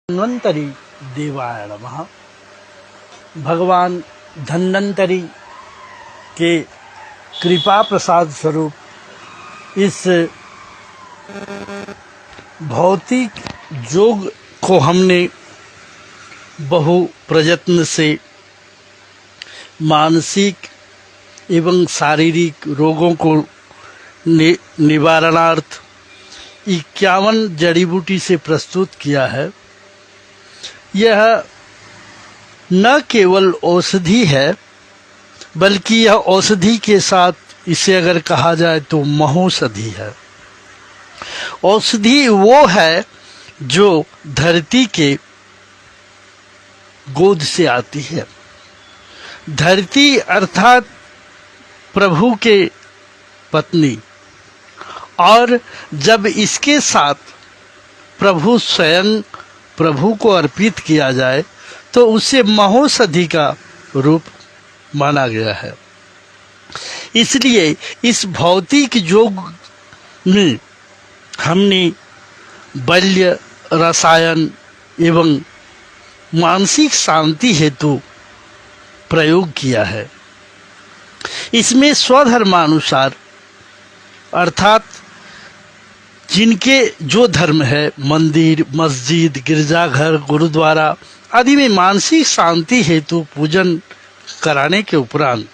धन्वंतरी देवाय नमः। भगवान धन्वंतरी के कृपा प्रसाद स्वरूप इस भौतिक योग को हमने बहु प्रयत्न से मानसिक एवं शारीरिक रोगों को निवारणार्थ 51 जड़ी बूटी से प्रस्तुत किया है। यह न केवल औषधि है बल्कि यह औषधि के साथ इसे अगर कहा जाए तो महौषधि है। औषधि वो है जो धरती के गोद से आती है। धरती अर्थात प्रभु के पत्नी, और जब इसके साथ प्रभु स्वयं प्रभु को अर्पित किया जाए तो उसे महौषधि का रूप माना गया है। इसलिए इस भौतिक योग में हमने बल्य, रसायन एवं मानसिक शांति हेतु प्रयोग किया है। इसमें स्वधर्मानुसार अर्थात जिनके जो धर्म है, मंदिर, मस्जिद, गिरजाघर, गुरुद्वारा आदि में मानसिक शांति हेतु पूजन कराने के उपरांत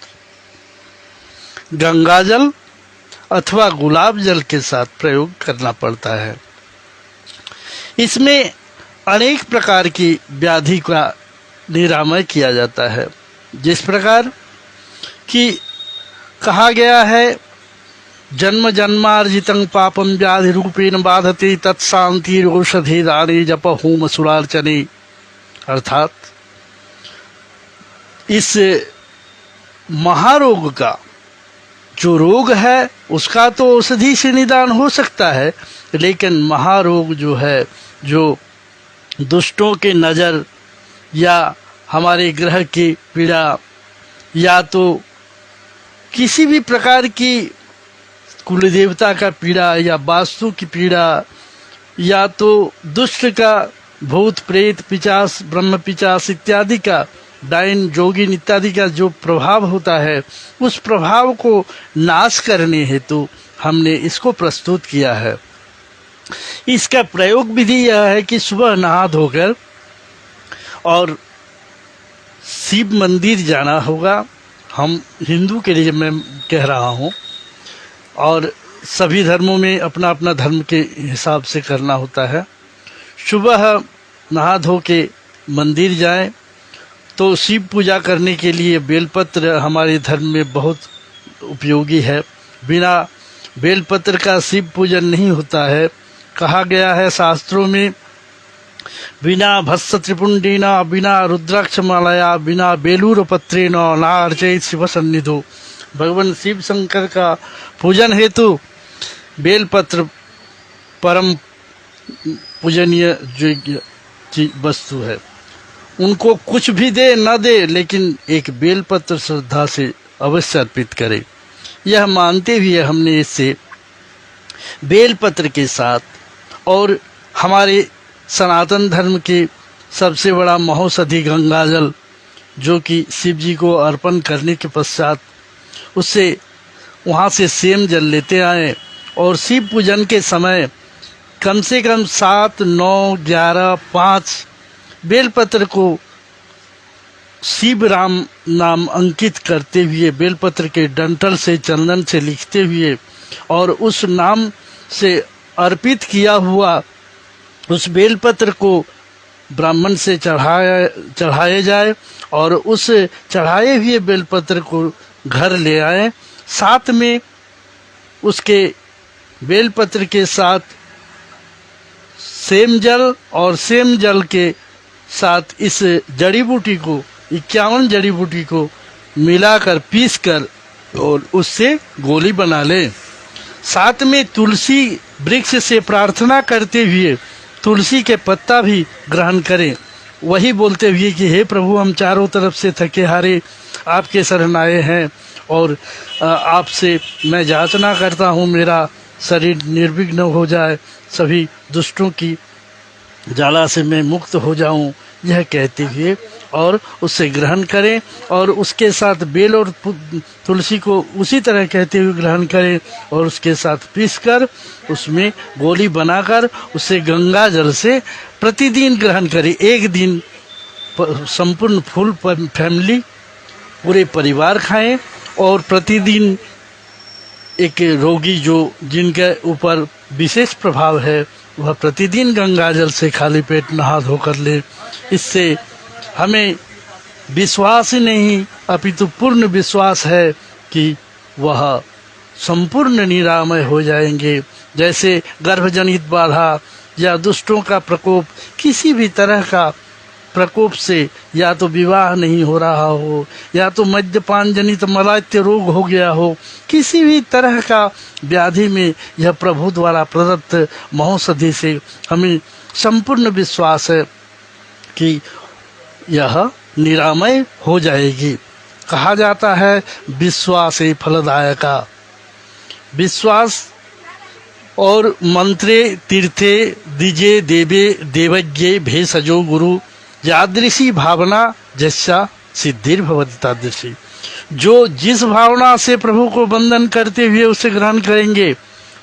गंगाजल अथवा गुलाब जल के साथ प्रयोग करना पड़ता है। इसमें अनेक प्रकार की व्याधि का निरामय किया जाता है। जिस प्रकार कि कहा गया है, जन्म जन्मार्जितं पापम व्याधि रूपेण बाधते तत्शांतिरौषधे दाने जप होम सुरार्चने। अर्थात इस महारोग का जो रोग है उसका तो औषधि से निदान हो सकता है, लेकिन महारोग जो है, जो दुष्टों के नज़र या हमारे ग्रह की पीड़ा या तो किसी भी प्रकार की कुल देवता का पीड़ा या वास्तु की पीड़ा या तो दुष्ट का भूत प्रेत पिचास ब्रह्म पिचास इत्यादि का डायन जोगिन इत्यादि का जो प्रभाव होता है, उस प्रभाव को नाश करने हेतु हमने इसको प्रस्तुत किया है। इसका प्रयोग विधि यह है कि सुबह नहा धोकर और शिव मंदिर जाना होगा। हम हिंदू के लिए मैं कह रहा हूँ, और सभी धर्मों में अपना अपना धर्म के हिसाब से करना होता है। सुबह नहा धो के मंदिर जाएं तो शिव पूजा करने के लिए बेलपत्र हमारे धर्म में बहुत उपयोगी है। बिना बेलपत्र का शिव पूजन नहीं होता है। कहा गया है शास्त्रों में, बिना भस्स त्रिपुंडेना, बिना रुद्राक्ष मालया, बिना बेलूर पत्रेण ना अर्चयित शिव सन्निधो। भगवान शिव शंकर का पूजन हेतु बेलपत्र परम पूजनीय वस्तु है। उनको कुछ भी दे न दे, लेकिन एक बेलपत्र श्रद्धा से अवश्य अर्पित करें। यह मानते हुए हमने इससे बेलपत्र के साथ और हमारे सनातन धर्म के सबसे बड़ा महौषधि गंगाजल, जो कि शिव जी को अर्पण करने के पश्चात उससे वहाँ से सेम जल लेते आए और शिव पूजन के समय कम से कम 7, 9, 11, 5 बेलपत्र को शिव राम नाम अंकित करते हुए, बेलपत्र के डंठल से चंदन से लिखते हुए और उस नाम से अर्पित किया हुआ उस बेलपत्र को ब्राह्मण से चढ़ाए जाए और उस चढ़ाए हुए बेलपत्र को घर ले आए। साथ में उसके बेलपत्र के साथ सेम जल और सेम जल के साथ इस जड़ी बूटी को 51 जड़ी बूटी को मिलाकर पीसकर और उससे गोली बना ले। साथ में तुलसी वृक्ष से प्रार्थना करते हुए तुलसी के पत्ता भी ग्रहण करें, वही बोलते हुए कि हे प्रभु, हम चारों तरफ से थके हारे आपके शरण आए हैं और आपसे मैं याचना करता हूँ, मेरा शरीर निर्विघ्न हो जाए, सभी दुष्टों की ज्वाला से मैं मुक्त हो जाऊं, यह कहते हुए और उससे ग्रहण करें और उसके साथ बेल और तुलसी को उसी तरह कहते हुए ग्रहण करें और उसके साथ पीसकर उसमें गोली बनाकर उसे गंगा जल से प्रतिदिन ग्रहण करें। एक दिन संपूर्ण फुल फैमिली पूरे परिवार खाएं और प्रतिदिन एक रोगी जो जिनके ऊपर विशेष प्रभाव है वह प्रतिदिन गंगा जल से खाली पेट नहा धोकर ले। इससे हमें विश्वास ही नहीं अपितु पूर्ण विश्वास है कि वह संपूर्ण निरामय हो जाएंगे। जैसे गर्भजनित बाधा या दुष्टों का प्रकोप, किसी भी तरह का प्रकोप से या तो विवाह नहीं हो रहा हो या तो मद्यपान जनित मलात्य रोग हो गया हो, किसी भी तरह का व्याधि में यह प्रभु द्वारा प्रदत्त महौषधि से हमें संपूर्ण विश्वास है कि यह निरामय हो जाएगी। कहा जाता है विश्वास ही फलदायका। विश्वास और मंत्रे तीर्थे दिजे देवे देवज्ञे भेषजो गुरु यादृशी भावना जैसा सिद्धिर भवति तादृशी। जो जिस भावना से प्रभु को वंदन करते हुए उसे ग्रहण करेंगे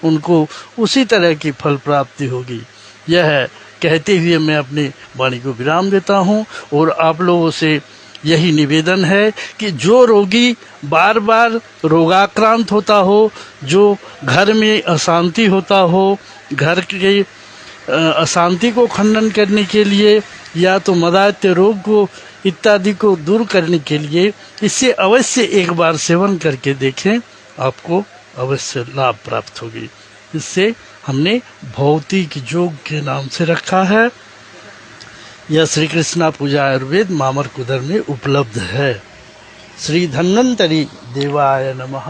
उनको उसी तरह की फल प्राप्ति होगी। यह कहते हुए मैं अपनी वाणी को विराम देता हूँ और आप लोगों से यही निवेदन है कि जो रोगी बार बार रोगाक्रांत होता हो, जो घर में अशांति होता हो, घर के अशांति को खंडन करने के लिए या तो मदात्य रोग को इत्यादि को दूर करने के लिए इससे अवश्य एक बार सेवन करके देखें, आपको अवश्य लाभ प्राप्त होगी। इससे हमने भौतिक योग के नाम से रखा है। यह श्री कृष्णा पूजा आयुर्वेद मामर कुदर में उपलब्ध है। श्री धन्वंतरी देवाय नमः।